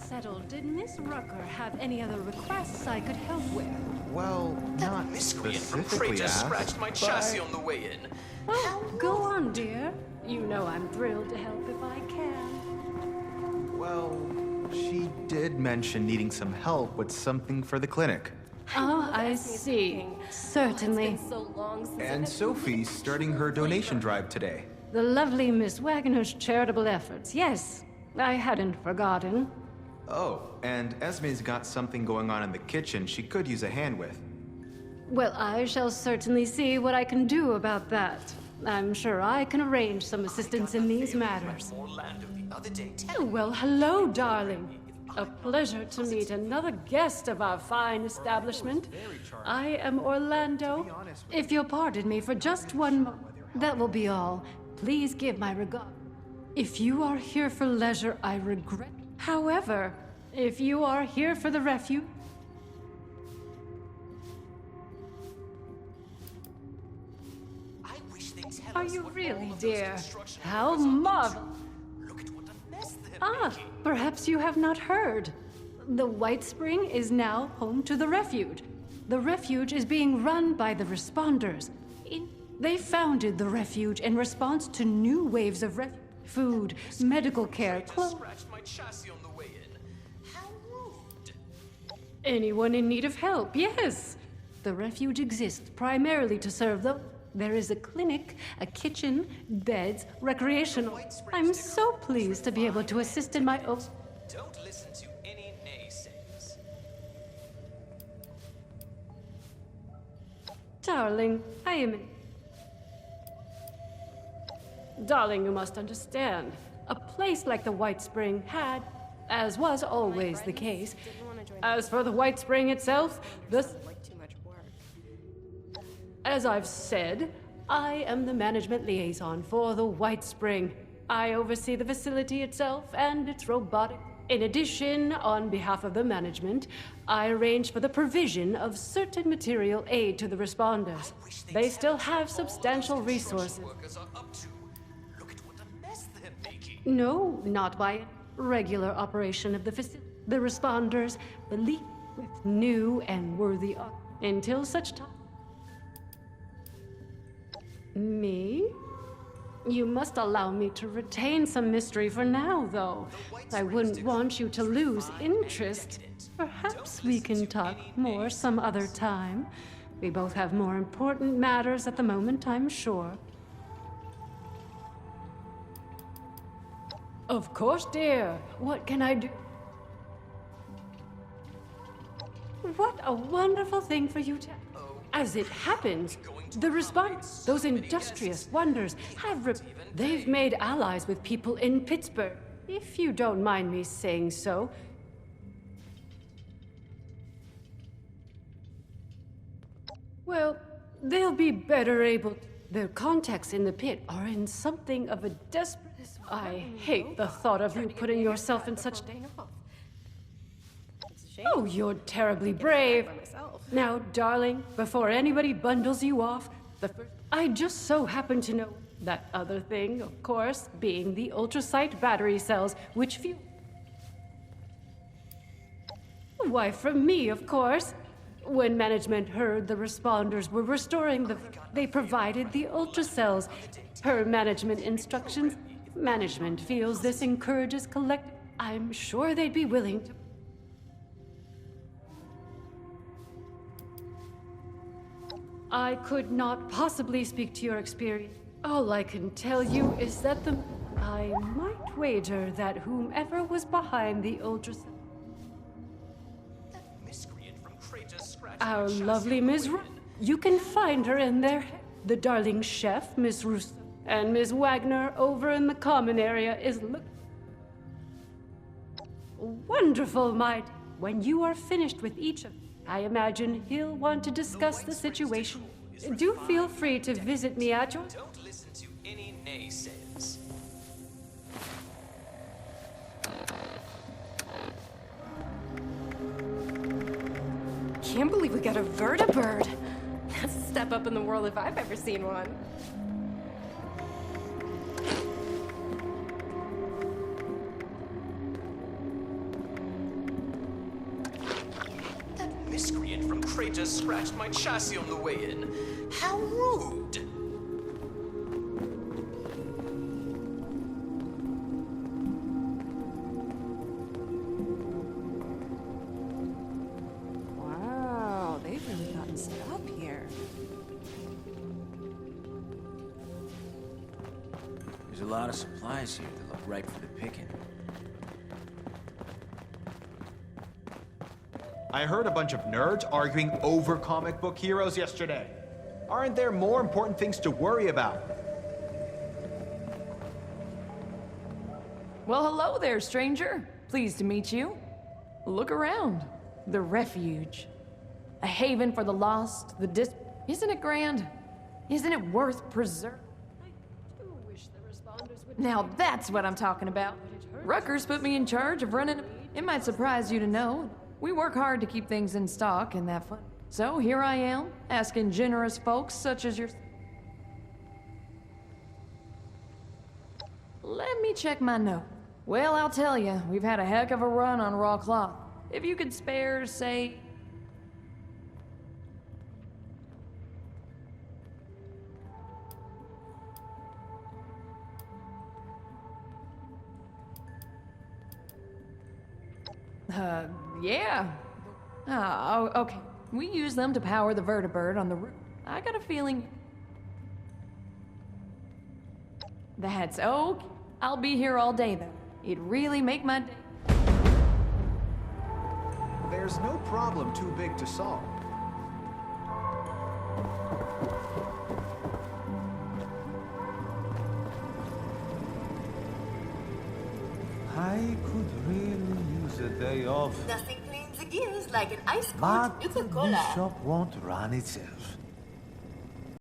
settled, did Miss Rucker have any other requests I could help with? Well, not Miscreant from specifically Kratos asked, scratched my chassis on the way in. Oh, go on, dear. You know I'm thrilled to help if I can. Well, she did mention needing some help with something for the clinic. Oh, I see. Certainly. And Sophie's starting her donation drive today. The lovely Miss Wagner's charitable efforts. Yes, I hadn't forgotten. Oh, and Esme's got something going on in the kitchen she could use a hand with. Well, I shall certainly see what I can do about that. I'm sure I can arrange some assistance in these matters. Oh, well, hello, darling. A pleasure to meet another guest of our fine establishment. I am Orlando. If you'll pardon me for just one moment, that will be all. Please give my regard. If you are here for leisure, I regret. However, if you are here for the refuge, are you really, dear? How marvelous! Ah, perhaps you have not heard. The White Spring is now home to the refuge. The refuge is being run by the Responders. They founded the refuge in response to new waves of food, medical care, clothes. Anyone in need of help, yes. The refuge exists primarily to serve them. There is a clinic, a kitchen, beds, recreational. I'm so pleased to be able to assist in my own. Don't listen to any naysayers. Darling, I am. Darling, you must understand. A place like the White Spring had, as was always the case. As for the White Spring itself, as I've said, I am the management liaison for the White Spring. I oversee the facility itself and its robotic. In addition, on behalf of the management, I arrange for the provision of certain material aid to the responders. They still have substantial resources. No, not by regular operation of the facility. The responders believe with new and worthy until such time. Me? You must allow me to retain some mystery for now, though. I wouldn't want you to lose interest. Perhaps we can talk more some other time. We both have more important matters at the moment, I'm sure. Of course, dear. What can I do? What a wonderful thing for you to... As it happens, the response, those industrious wonders, they've made allies with people in Pittsburgh, if you don't mind me saying so. Well, they'll be better able to. Their contacts in the pit are in something of a desperate... I hate the thought of you putting yourself in such danger. Oh, you're terribly brave. Now, darling, before anybody bundles you off, I just so happen to know that other thing, of course, being the ultrasight battery cells, which fuel. Why, from me, of course. When management heard the responders were restoring they provided the ultracells. Per management instructions, management feels this encourages I'm sure they'd be willing to. I could not possibly speak to your experience. All I can tell you is that I might wager that whomever was behind the ultrasound. Our lovely Miss you can find her in there. The darling chef, Miss Russo, and Miss Wagner over in the common area is wonderful, when you are finished with each of them. I imagine he'll want to discuss the situation. Do feel free to visit me at your... Don't listen to any naysayers. Can't believe we got a vertibird. That's a step up in the world if I've ever seen one. traitor scratched my chassis on the way in. How rude! Wow, they've really gotten set up here. There's a lot of supplies here that look ripe for the picking. I heard a bunch of nerds arguing over comic book heroes yesterday. Aren't there more important things to worry about? Well, hello there, stranger. Pleased to meet you. Look around. The refuge. A haven for the lost, Isn't it grand? Isn't it worth preserving? I do wish the responders would Now that's what I'm talking about. Rutgers put me in charge of running. It might surprise you to know, we work hard to keep things in stock and that fun. So here I am, asking generous folks such as your... Let me check my note. Well, I'll tell you, we've had a heck of a run on raw cloth. If you could spare, say... yeah. Oh, okay. We use them to power the vertibird on the roof. I got a feeling... That's okay. I'll be here all day, though. It'd really make my day. There's no problem too big to solve. I could really use a day off. Nothing cleans the gears like an ice cold But Nuka-Cola. this shop won't run itself.